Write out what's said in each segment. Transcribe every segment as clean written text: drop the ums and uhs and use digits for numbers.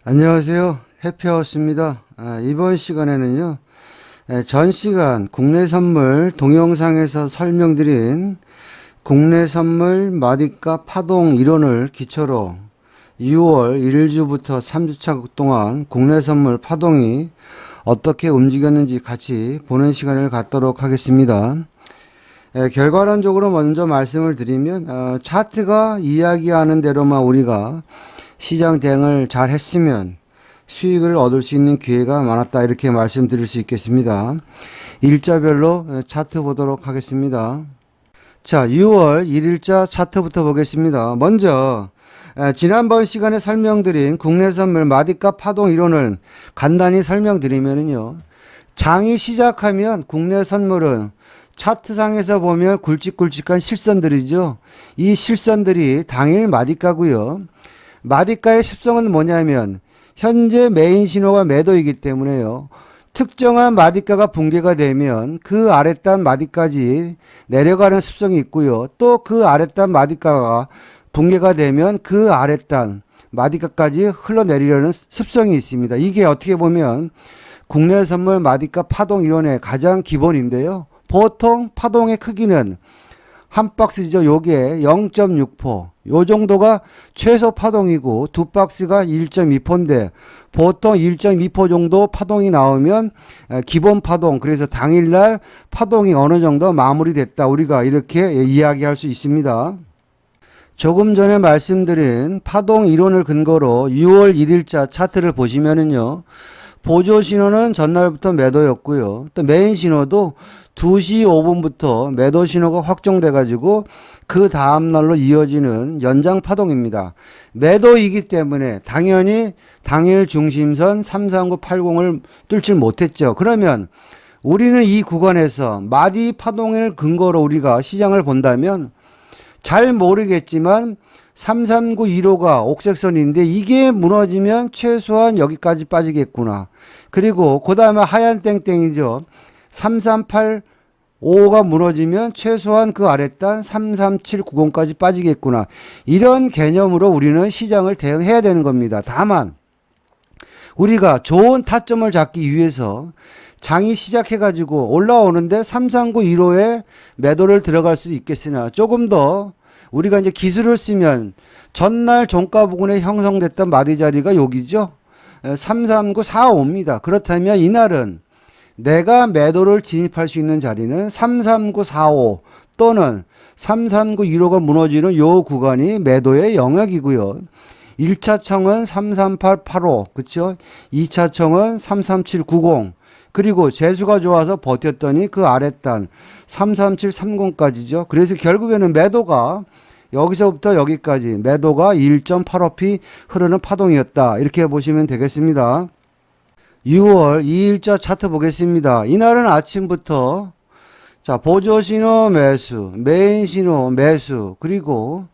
안녕하세요. 해피하우스입니다. 이번 시간에는요, 전 시간 국내 선물 동영상에서 설명드린 국내 선물 마디값 파동 이론을 기초로 6월 1주부터 3주차 동안 국내 선물 파동이 어떻게 움직였는지 같이 보는 시간을 갖도록 하겠습니다. 결과론적으로 먼저 말씀을 드리면 차트가 이야기하는 대로만 우리가 시장 대응을 잘 했으면 수익을 얻을 수 있는 기회가 많았다, 이렇게 말씀드릴 수 있겠습니다. 일자별로 차트 보도록 하겠습니다. 자, 6월 1일자 차트부터 보겠습니다. 먼저 지난번 시간에 설명드린 국내 선물 마디값 파동 이론을 간단히 설명드리면요, 장이 시작하면 국내 선물은 차트상에서 보면 굵직굵직한 실선들이죠. 이 실선들이 당일 마디가고요. 마디가의 습성은 뭐냐면 현재 메인 신호가 매도이기 때문에요. 특정한 마디가가 붕괴가 되면 그 아랫단 마디까지 내려가는 습성이 있고요. 또 그 아랫단 마디가가 붕괴가 되면 그 아랫단 마디가까지 흘러내리려는 습성이 있습니다. 이게 어떻게 보면 국내 선물 마디가 파동 이론의 가장 기본인데요. 보통 파동의 크기는 한 박스죠. 요게 0.6포. 요 정도가 최소 파동이고 두 박스가 1.2포인데 보통 1.2포 정도 파동이 나오면 기본 파동, 그래서 당일날 파동이 어느 정도 마무리됐다, 우리가 이렇게 이야기할 수 있습니다. 조금 전에 말씀드린 파동 이론을 근거로 6월 1일자 차트를 보시면은요, 보조 신호는 전날부터 매도였고요. 또 메인 신호도 2시 5분부터 매도 신호가 확정돼 가지고 그 다음 날로 이어지는 연장 파동입니다. 매도이기 때문에 당연히 당일 중심선 33980을 뚫지 못했죠. 그러면 우리는 이 구간에서 마디 파동을 근거로 우리가 시장을 본다면 잘 모르겠지만 33915가 옥색선인데 이게 무너지면 최소한 여기까지 빠지겠구나. 그리고 그 다음에 하얀 땡땡이죠. 3385가 무너지면 최소한 그 아랫단 33790까지 빠지겠구나. 이런 개념으로 우리는 시장을 대응해야 되는 겁니다. 다만 우리가 좋은 타점을 잡기 위해서 장이 시작해가지고 올라오는데 33915에 매도를 들어갈 수도 있겠으나 조금 더 우리가 이제 기술을 쓰면 전날 종가 부근에 형성됐던 마디 자리가 여기죠. 33945입니다. 그렇다면 이날은 내가 매도를 진입할 수 있는 자리는 33945 또는 33915가 무너지는 요 구간이 매도의 영역이고요. 1차 청은 33885, 그쵸? 2차 청은 33790, 그리고 재수가 좋아서 버텼더니 그 아랫단 33730까지죠. 그래서 결국에는 매도가 여기서부터 여기까지 매도가 1.85p 흐르는 파동이었다, 이렇게 보시면 되겠습니다. 6월 2일자 차트 보겠습니다. 이날은 아침부터 자, 보조 신호 매수, 메인 신호 매수, 그리고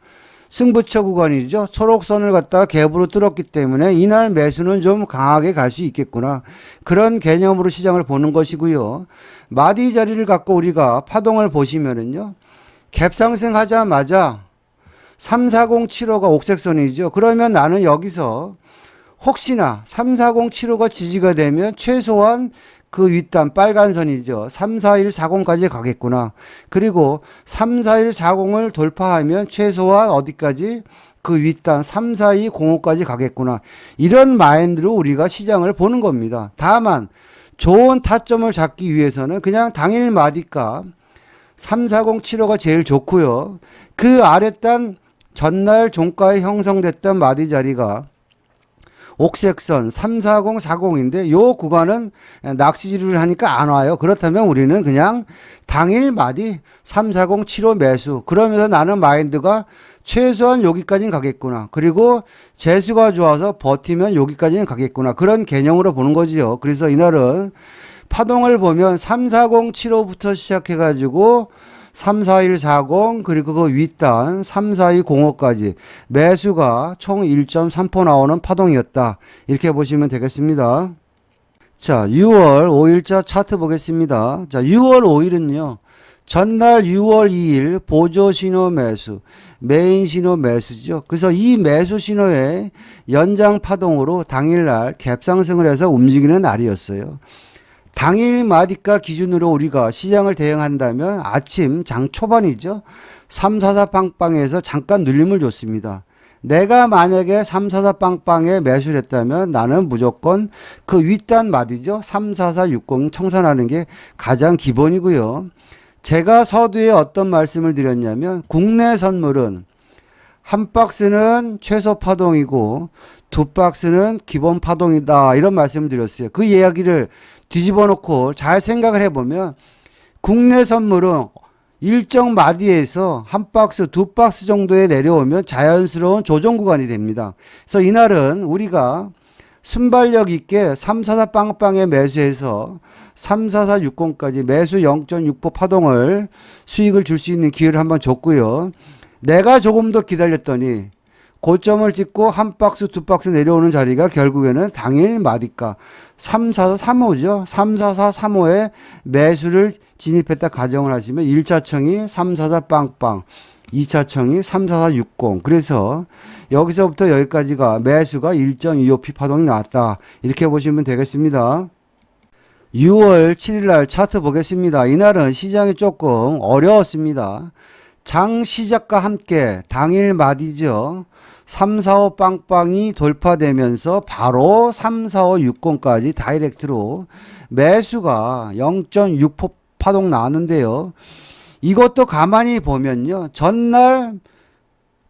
승부처 구간이죠. 초록선을 갖다가 갭으로 뚫었기 때문에 이날 매수는 좀 강하게 갈 수 있겠구나, 그런 개념으로 시장을 보는 것이고요. 마디 자리를 갖고 우리가 파동을 보시면은요, 갭 상승하자마자 34075가 옥색선이죠. 그러면 나는 여기서 혹시나 34075가 지지가 되면 최소한 그 윗단 빨간 선이죠. 34140까지 가겠구나. 그리고 34140을 돌파하면 최소한 어디까지? 그 윗단 34205까지 가겠구나. 이런 마인드로 우리가 시장을 보는 겁니다. 다만 좋은 타점을 잡기 위해서는 그냥 당일 마디값 34075가 제일 좋고요. 그 아랫단 전날 종가에 형성됐던 마디 자리가 옥색선 34040인데 요 구간은 낚시질을 하니까 안 와요. 그렇다면 우리는 그냥 당일 마디 34075 매수, 그러면서 나는 마인드가 최소한 여기까지는 가겠구나, 그리고 재수가 좋아서 버티면 여기까지는 가겠구나, 그런 개념으로 보는 거지요. 그래서 이날은 파동을 보면 34075부터 시작해 가지고 34140, 그리고 그 윗단 34205까지 매수가 총 1.3포 나오는 파동이었다, 이렇게 보시면 되겠습니다. 자, 6월 5일자 차트 보겠습니다. 자, 6월 5일은요 전날 6월 2일 보조 신호 매수, 메인 신호 매수죠. 그래서 이 매수 신호의 연장 파동으로 당일날 갭상승을 해서 움직이는 날이었어요. 당일 마디가 기준으로 우리가 시장을 대응한다면 아침 장 초반이죠. 344 빵빵에서 잠깐 눌림을 줬습니다. 내가 만약에 344 빵빵에 매수를 했다면 나는 무조건 그 윗단 마디죠. 34460 청산하는 게 가장 기본이고요. 제가 서두에 어떤 말씀을 드렸냐면 국내 선물은 한 박스는 최소 파동이고 두 박스는 기본 파동이다 이런 말씀을 드렸어요. 그 이야기를 뒤집어 놓고 잘 생각을 해보면 국내 선물은 일정 마디에서 한 박스 두 박스 정도에 내려오면 자연스러운 조정 구간이 됩니다. 그래서 이날은 우리가 순발력 있게 344 빵빵에 매수해서 34460까지 매수 0.6% 파동을 수익을 줄 수 있는 기회를 한번 줬고요. 내가 조금 더 기다렸더니 고점을 찍고 한 박스 두 박스 내려오는 자리가 결국에는 당일 마디가 34435죠. 34435에 매수를 진입했다 가정을 하시면 1차청이 344 빵빵, 2차청이 34460. 그래서 여기서부터 여기까지가 매수가 1.25p 파동이 나왔다. 이렇게 보시면 되겠습니다. 6월 7일 날 차트 보겠습니다. 이날은 시장이 조금 어려웠습니다. 장 시작과 함께 당일 마디죠. 345 빵빵이 돌파되면서 바로 34560까지 다이렉트로 매수가 0.6% 파동 나왔는데요. 이것도 가만히 보면요. 전날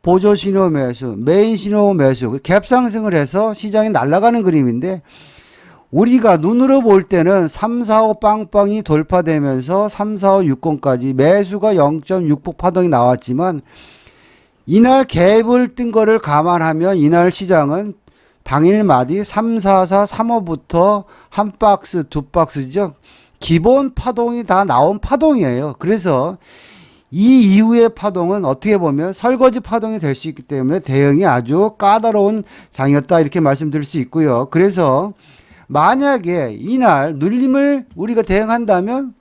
보조 신호 매수, 메인 신호 매수, 갭 상승을 해서 시장이 날아가는 그림인데 우리가 눈으로 볼 때는 345 빵빵이 돌파되면서 34560까지 매수가 0.6% 파동이 나왔지만 이날 갭을 뜬 거를 감안하면 이날 시장은 당일 마디 34435부터 한 박스, 두 박스죠. 기본 파동이 다 나온 파동이에요. 그래서 이 이후의 파동은 어떻게 보면 설거지 파동이 될 수 있기 때문에 대응이 아주 까다로운 장이었다 이렇게 말씀드릴 수 있고요. 그래서 만약에 이날 눌림을 우리가 대응한다면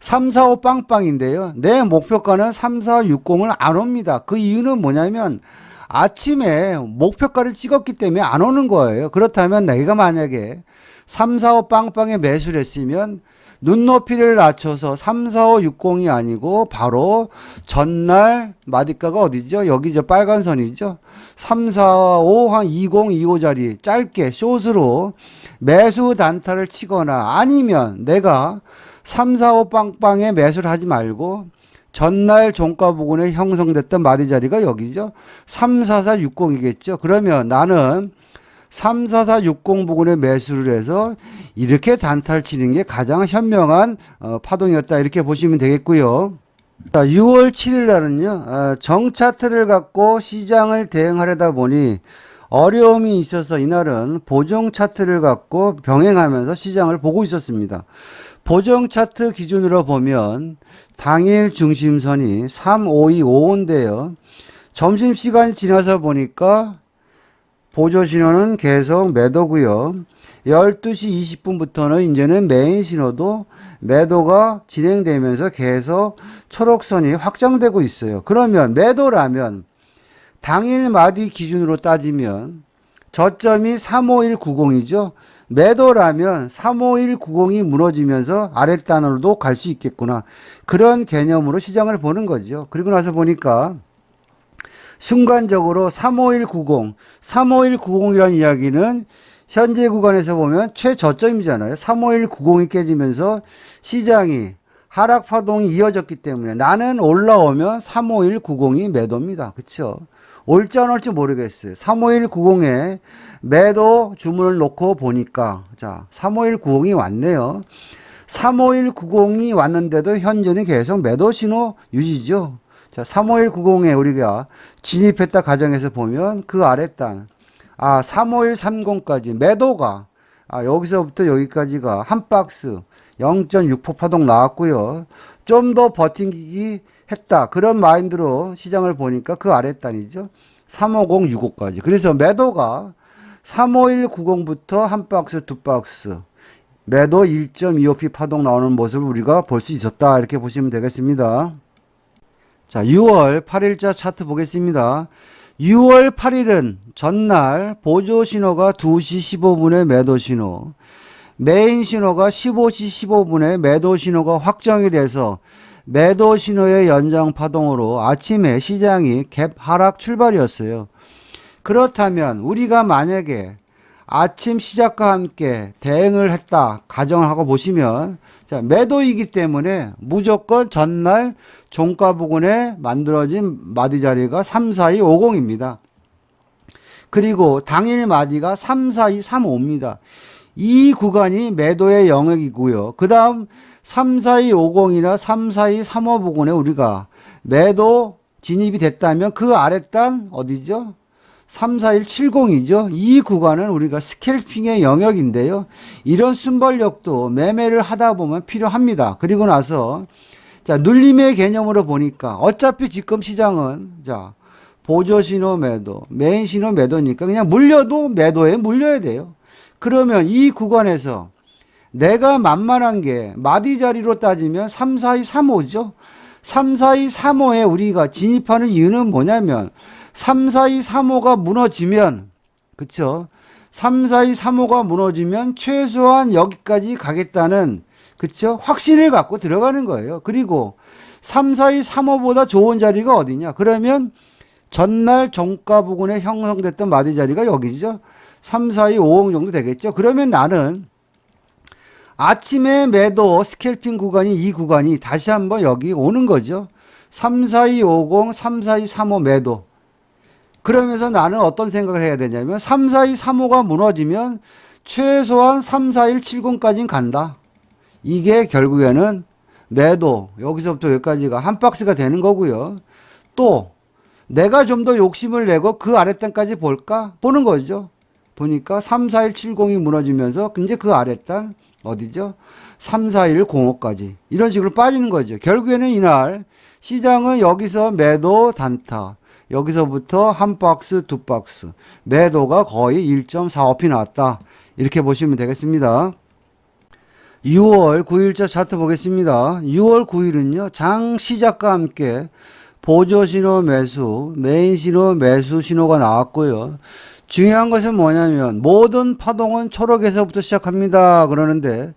345 빵빵인데요. 내 목표가는 3460을 안 옵니다. 그 이유는 뭐냐면 아침에 목표가를 찍었기 때문에 안 오는 거예요. 그렇다면 내가 만약에 345 빵빵에 매수를 했으면 눈높이를 낮춰서 34560이 아니고 바로 전날 마디가가 어디죠? 여기 저 빨간 선이죠. 345 한 2025 자리 짧게 숏으로 매수 단타를 치거나 아니면 내가 345 빵빵에 매수를 하지 말고 전날 종가 부근에 형성됐던 마디 자리가 여기죠. 34460이겠죠. 그러면 나는 34460 부근에 매수를 해서 이렇게 단타를 치는 게 가장 현명한 파동이었다 이렇게 보시면 되겠고요. 자, 6월 7일 날은요 정차트를 갖고 시장을 대응하려다 보니 어려움이 있어서 이날은 보정 차트를 갖고 병행하면서 시장을 보고 있었습니다. 보정 차트 기준으로 보면 당일 중심선이 35255인데요. 점심시간이 지나서 보니까 보조 신호는 계속 매도고요. 12시 20분부터는 이제는 메인 신호도 매도가 진행되면서 계속 초록선이 확장되고 있어요. 그러면 매도라면 당일 마디 기준으로 따지면 저점이 35190이죠. 매도라면 35190이 무너지면서 아랫단으로도 갈 수 있겠구나. 그런 개념으로 시장을 보는 거죠. 그리고 나서 보니까 순간적으로 35190, 35190이라는 이야기는 현재 구간에서 보면 최저점이잖아요. 35190이 깨지면서 시장이 하락 파동이 이어졌기 때문에 나는 올라오면 35190이 매도입니다. 그렇죠? 올지 안 올지 모르겠어요. 35190에 매도 주문을 놓고 보니까 자 35190이 왔네요. 35190이 왔는데도 현재는 계속 매도 신호 유지죠. 자 35190에 우리가 진입했다 가정해서 보면 그 아랫단 35130까지 매도가 여기서부터 여기까지가 한 박스 0.6% 파동 나왔고요. 좀 더 버티기 했다. 그런 마인드로 시장을 보니까 그 아랫단이죠. 35065까지. 그래서 매도가 35190부터 한 박스, 두 박스 매도 1.25p 파동 나오는 모습을 우리가 볼 수 있었다. 이렇게 보시면 되겠습니다. 자, 6월 8일자 차트 보겠습니다. 6월 8일은 전날 보조 신호가 2시 15분에 매도 신호, 메인 신호가 15시 15분에 매도 신호가 확정이 돼서 매도 신호의 연장 파동으로 아침에 시장이 갭 하락 출발이었어요. 그렇다면 우리가 만약에 아침 시작과 함께 대응을 했다 가정을 하고 보시면, 자, 매도이기 때문에 무조건 전날 종가 부근에 만들어진 마디 자리가 34250입니다. 그리고 당일 마디가 34235입니다. 이 구간이 매도의 영역이고요. 그 다음 34250이나 34235 부근에 우리가 매도 진입이 됐다면 그 아랫단 어디죠? 34170이죠. 이 구간은 우리가 스캘핑의 영역인데요. 이런 순발력도 매매를 하다 보면 필요합니다. 그리고 나서 자, 눌림의 개념으로 보니까 어차피 지금 시장은 자, 보조 신호 매도, 메인 신호 매도니까 그냥 물려도 매도에 물려야 돼요. 그러면 이 구간에서 내가 만만한 게 마디 자리로 따지면 34235죠. 34235에 우리가 진입하는 이유는 뭐냐면 34235가 무너지면, 그쵸? 34235가 무너지면 최소한 여기까지 가겠다는, 그쵸? 확신을 갖고 들어가는 거예요. 그리고 34235보다 좋은 자리가 어디냐? 그러면 전날 종가 부근에 형성됐던 마디 자리가 여기죠. 34250 정도 되겠죠. 그러면 나는 아침에 매도 스캘핑 구간이 이 구간이 다시 한번 여기 오는 거죠. 34250, 34235 매도. 그러면서 나는 어떤 생각을 해야 되냐면 34235가 무너지면 최소한 34170까지는 간다. 이게 결국에는 매도 여기서부터 여기까지가 한 박스가 되는 거고요. 또 내가 좀 더 욕심을 내고 그 아랫단까지 볼까? 보는 거죠. 보니까 34170이 무너지면서 이제 그 아랫단 어디죠? 34105까지 이런 식으로 빠지는 거죠. 결국에는 이날 시장은 여기서 매도 단타, 여기서부터 한 박스, 두 박스, 매도가 거의 1.45p 나왔다. 이렇게 보시면 되겠습니다. 6월 9일자 차트 보겠습니다. 6월 9일은요, 장 시작과 함께 보조 신호 매수, 메인 신호 매수 신호가 나왔고요. 중요한 것은 뭐냐면 모든 파동은 초록에서부터 시작합니다. 그러는데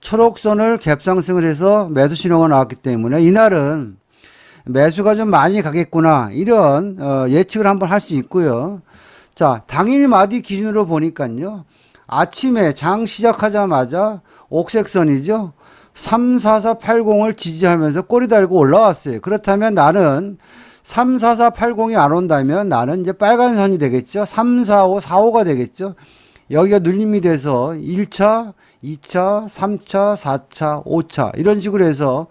초록선을 갭상승을 해서 매수 신호가 나왔기 때문에 이날은 매수가 좀 많이 가겠구나 이런 예측을 한번 할 수 있고요. 자, 당일 마디 기준으로 보니까요, 아침에 장 시작하자마자 옥색선이죠, 34480을 지지하면서 꼬리 달고 올라왔어요. 그렇다면 나는 34480이 안 온다면 나는 이제 빨간 선이 되겠죠. 34545가 되겠죠. 여기가 눌림이 돼서 1차, 2차, 3차, 4차, 5차 이런 식으로 해서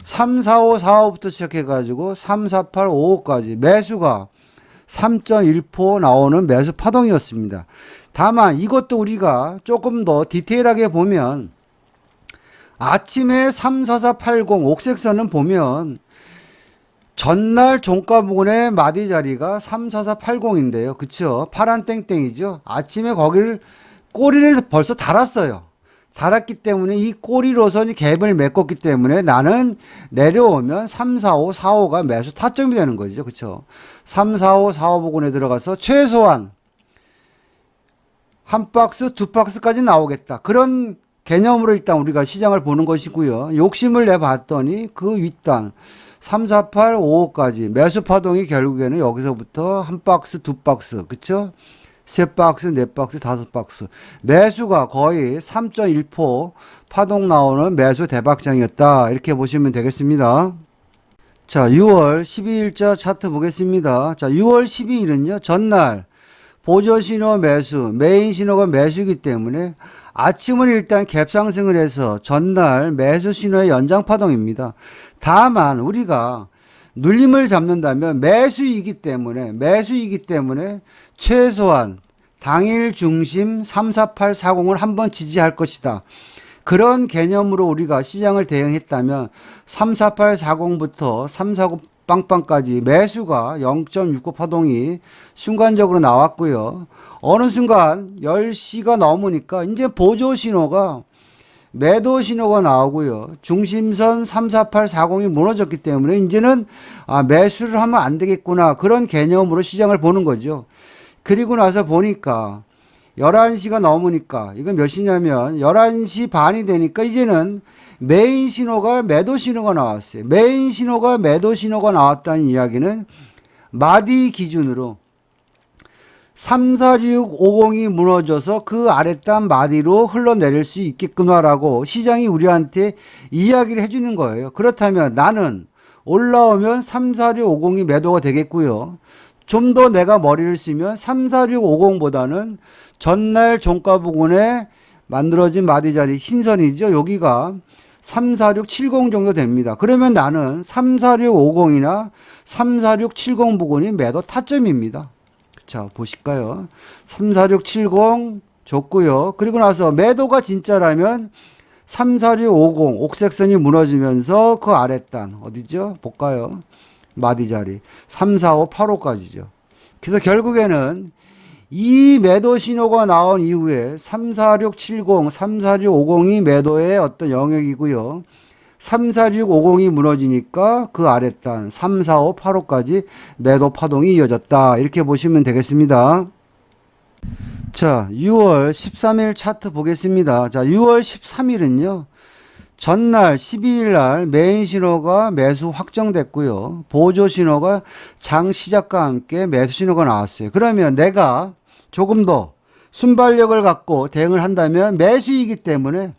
34545부터 시작해가지고 34855까지 매수가 3.1% 나오는 매수 파동이었습니다. 다만 이것도 우리가 조금 더 디테일하게 보면 아침에 34480 옥색선은 보면 전날 종가 부근의 마디 자리가 34480인데요. 그쵸? 파란 땡땡이죠. 아침에 거기를 꼬리를 벌써 달았어요. 달았기 때문에 이 꼬리로선이 갭을 메꿨기 때문에 나는 내려오면 34545가 매수 타점이 되는 거죠. 그쵸? 34545 부근에 들어가서 최소한 한 박스, 두 박스까지 나오겠다. 그런 개념으로 일단 우리가 시장을 보는 것이고요. 욕심을 내봤더니 그 윗단 34855까지 매수 파동이 결국에는 여기서부터 한 박스, 두 박스, 그쵸? 세 박스, 네 박스, 다섯 박스. 매수가 거의 3.1% 파동 나오는 매수 대박장이었다. 이렇게 보시면 되겠습니다. 자, 6월 12일자 차트 보겠습니다. 자, 6월 12일은요, 전날 보조 신호 매수, 메인 신호가 매수이기 때문에 아침은 일단 갭상승을 해서 전날 매수 신호의 연장 파동입니다. 다만 우리가 눌림을 잡는다면 매수이기 때문에 최소한 당일 중심 34840을 한번 지지할 것이다. 그런 개념으로 우리가 시장을 대응했다면 34840부터 349 빵빵까지 매수가 0.69 파동이 순간적으로 나왔고요. 어느 순간 10시가 넘으니까 이제 보조 신호가 매도 신호가 나오고요. 중심선 34840이 무너졌기 때문에 이제는 매수를 하면 안 되겠구나. 그런 개념으로 시장을 보는 거죠. 그리고 나서 보니까 11시가 넘으니까 이건 몇 시냐면 11시 반이 되니까 이제는 메인 신호가 매도 신호가 나왔어요. 메인 신호가 매도 신호가 나왔다는 이야기는 마디 기준으로 34650이 무너져서 그 아랫단 마디로 흘러내릴 수 있겠구나라고 시장이 우리한테 이야기를 해주는 거예요. 그렇다면 나는 올라오면 34650이 매도가 되겠고요. 좀 더 내가 머리를 쓰면 34650보다는 전날 종가 부근에 만들어진 마디 자리 흰선이죠. 여기가 34670 정도 됩니다. 그러면 나는 34650이나 34670 부근이 매도 타점입니다. 자, 보실까요? 34670 줬고요. 그리고 나서 매도가 진짜라면 34650 옥색선이 무너지면서 그 아랫단 어디죠? 볼까요? 마디 자리 34585까지죠. 그래서 결국에는 이 매도 신호가 나온 이후에 34670, 34650이 매도의 어떤 영역이고요. 34650이 무너지니까 그 아랫단 34585까지 매도 파동이 이어졌다. 이렇게 보시면 되겠습니다. 자, 6월 13일 차트 보겠습니다. 자, 6월 13일은요. 전날 12일 날 메인 신호가 매수 확정됐고요. 보조 신호가 장 시작과 함께 매수 신호가 나왔어요. 그러면 내가 조금 더 순발력을 갖고 대응을 한다면 매수이기 때문에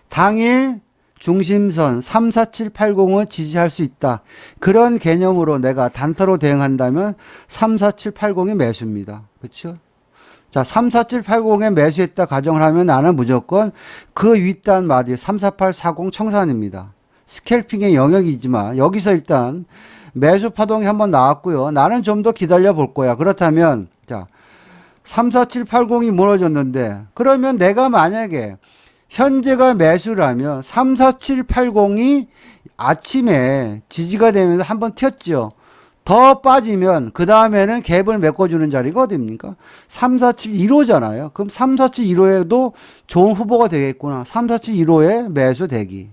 당일 중심선 34780을 지지할 수 있다. 그런 개념으로 내가 단타로 대응한다면 34780이 매수입니다. 그렇죠? 자, 34780에 매수했다 가정을 하면 나는 무조건 그 윗단 마디 34840 청산입니다. 스캘핑의 영역이지만 여기서 일단 매수 파동이 한번 나왔고요. 나는 좀 더 기다려 볼 거야. 그렇다면 자, 34780이 무너졌는데 그러면 내가 만약에 현재가 매수라면 34780이 아침에 지지가 되면서 한번 튀었죠. 더 빠지면 그 다음에는 갭을 메꿔주는 자리가 어딥니까? 34715잖아요. 그럼 34715에도 좋은 후보가 되겠구나. 34715에 매수 대기.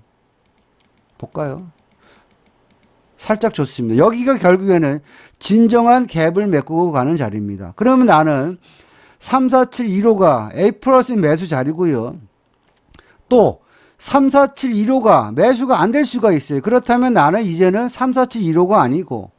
볼까요? 살짝 좋습니다. 여기가 결국에는 진정한 갭을 메꾸고 가는 자리입니다. 그러면 나는 34715가 A 플러스 매수 자리고요. 또 34715가 매수가 안 될 수가 있어요. 그렇다면 나는 이제는 34715가 아니고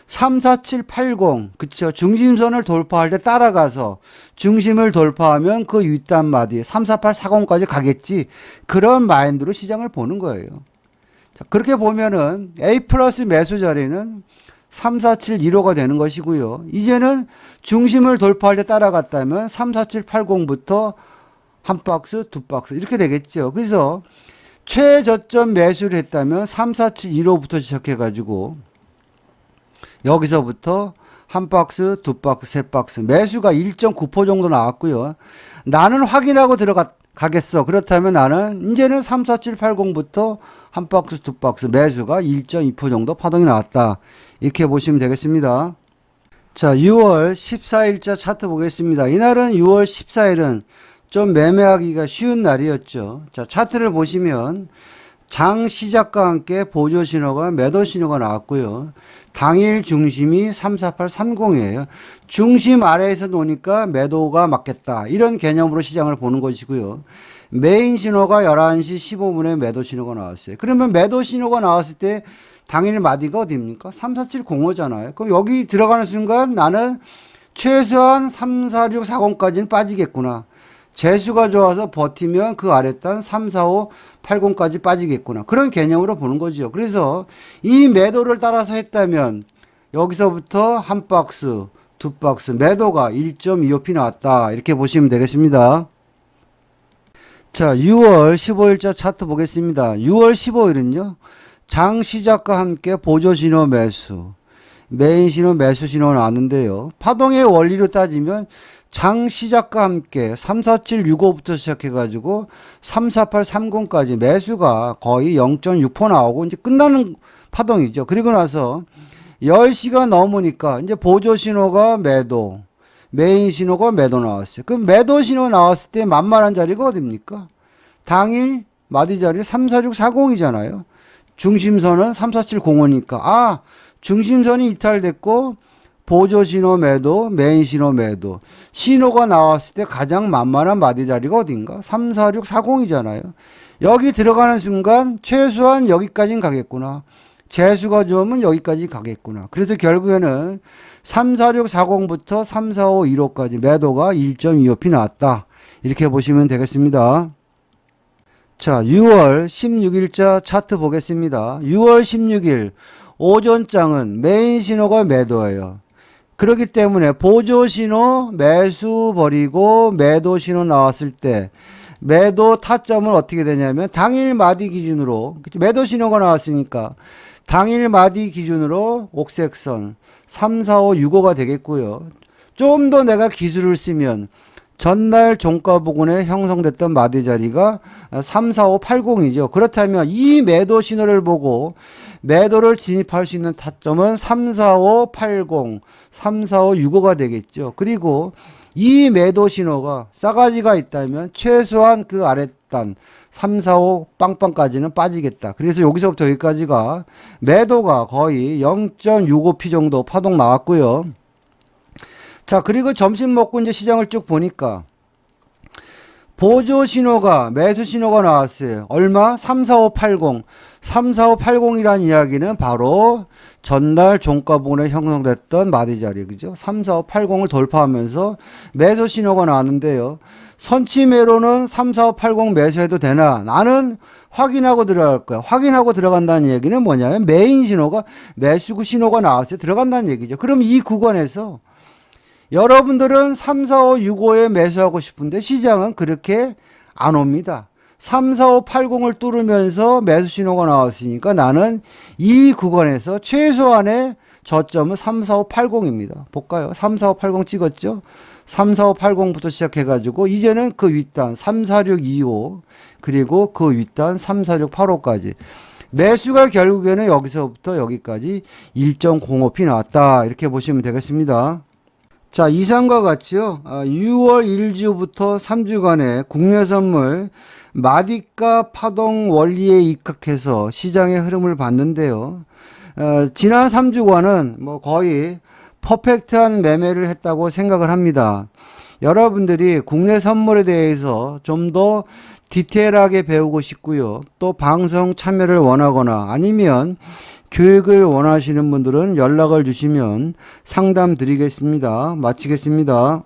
34780 그쵸 중심선을 돌파할 때 따라가서 중심을 돌파하면 그 윗단 마디 34840까지 가겠지. 그런 마인드로 시장을 보는 거예요. 자, 그렇게 보면은 A 플러스 매수 자리는 34715가 되는 것이고요. 이제는 중심을 돌파할 때 따라갔다면 34780부터 한 박스, 두 박스 이렇게 되겠죠. 그래서 최저점 매수를 했다면 34715부터 시작해가지고 여기서부터 한 박스, 두 박스, 세 박스 매수가 1.9% 정도 나왔고요. 나는 확인하고 들어가겠어. 그렇다면 나는 이제는 34780부터 한 박스, 두 박스 매수가 1.2% 정도 파동이 나왔다. 이렇게 보시면 되겠습니다. 자, 6월 14일자 차트 보겠습니다. 이날은 6월 14일은 좀 매매하기가 쉬운 날이었죠. 자, 차트를 보시면 장 시작과 함께 보조 신호가 매도 신호가 나왔고요. 당일 중심이 34830이에요. 중심 아래에서 노니까 매도가 맞겠다. 이런 개념으로 시장을 보는 것이고요. 메인 신호가 11시 15분에 매도 신호가 나왔어요. 그러면 매도 신호가 나왔을 때 당일 마디가 어디입니까? 34705잖아요. 그럼 여기 들어가는 순간 나는 최소한 34640까지는 빠지겠구나. 재수가 좋아서 버티면 그 아랫단 34580까지 빠지겠구나. 그런 개념으로 보는 거죠. 그래서 이 매도를 따라서 했다면 여기서부터 한 박스, 두 박스 매도가 1.25p 나왔다. 이렇게 보시면 되겠습니다. 자, 6월 15일자 차트 보겠습니다. 6월 15일은요. 장 시작과 함께 보조 신호 매수, 메인 신호 매수 신호 나왔는데요. 파동의 원리로 따지면 장 시작과 함께 34765부터 시작해가지고 34830까지 매수가 거의 0.6% 나오고 이제 끝나는 파동이죠. 그리고 나서 10시가 넘으니까 이제 보조 신호가 매도, 메인 신호가 매도 나왔어요. 그럼 매도 신호 나왔을 때 만만한 자리가 어딥니까? 당일 마디 자리 34640이잖아요. 중심선은 3470이니까 중심선이 이탈됐고 보조 신호 매도, 메인 신호 매도. 신호가 나왔을 때 가장 만만한 마디 자리가 어딘가? 34640이잖아요. 여기 들어가는 순간 최소한 여기까지는 가겠구나. 재수가 좋으면 여기까지 가겠구나. 그래서 결국에는 34640부터 34515까지 매도가 1.25p 나왔다. 이렇게 보시면 되겠습니다. 자, 6월 16일자 차트 보겠습니다. 6월 16일 오전장은 메인 신호가 매도예요. 그렇기 때문에 보조 신호 매수 버리고 매도 신호 나왔을 때 매도 타점은 어떻게 되냐면 당일 마디 기준으로 매도 신호가 나왔으니까 당일 마디 기준으로 옥색선 3, 4, 5, 6, 5가 되겠고요. 좀 더 내가 기술을 쓰면 전날 종가 부근에 형성됐던 마디 자리가 3, 4, 5, 80이죠. 그렇다면 이 매도 신호를 보고 매도를 진입할 수 있는 타점은 3, 4, 5, 80, 3, 4, 5, 6, 5가 되겠죠. 그리고 이 매도 신호가 싸가지가 있다면 최소한 그 아랫단 3, 4, 5 빵빵까지는 빠지겠다. 그래서 여기서부터 여기까지가 매도가 거의 0.65p 정도 파동 나왔고요. 자, 그리고 점심 먹고 이제 시장을 쭉 보니까 보조 신호가 매수 신호가 나왔어요. 얼마? 34580. 34580이라는 이야기는 바로 전날 종가 부근에 형성됐던 마디 자리, 그죠? 34580을 돌파하면서 매수 신호가 나왔는데요. 선취매로는 34580 매수해도 되나? 나는 확인하고 들어갈 거야. 확인하고 들어간다는 얘기는 뭐냐면 메인 신호가 매수구 신호가 나왔어요. 들어간다는 얘기죠. 그럼 이 구간에서 여러분들은 3, 4, 5, 6, 5에 매수하고 싶은데 시장은 그렇게 안 옵니다. 3, 4, 5, 80을 뚫으면서 매수 신호가 나왔으니까 나는 이 구간에서 최소한의 저점은 3, 4, 5, 80입니다. 볼까요? 3, 4, 5, 80 찍었죠? 3, 4, 5, 80부터 시작해가지고 이제는 그 윗단 3, 4, 6, 2, 5 그리고 그 윗단 3, 4, 6, 8, 5까지 매수가 결국에는 여기서부터 여기까지 1.05p 나왔다. 이렇게 보시면 되겠습니다. 자, 이상과 같이요. 6월 1주부터 3주간의 국내 선물 마디가 파동 원리에 입각해서 시장의 흐름을 봤는데요. 지난 3주간은 뭐 거의 퍼펙트한 매매를 했다고 생각을 합니다. 여러분들이 국내 선물에 대해서 좀 더 디테일하게 배우고 싶고요. 또 방송 참여를 원하거나 아니면 교육을 원하시는 분들은 연락을 주시면 상담 드리겠습니다. 마치겠습니다.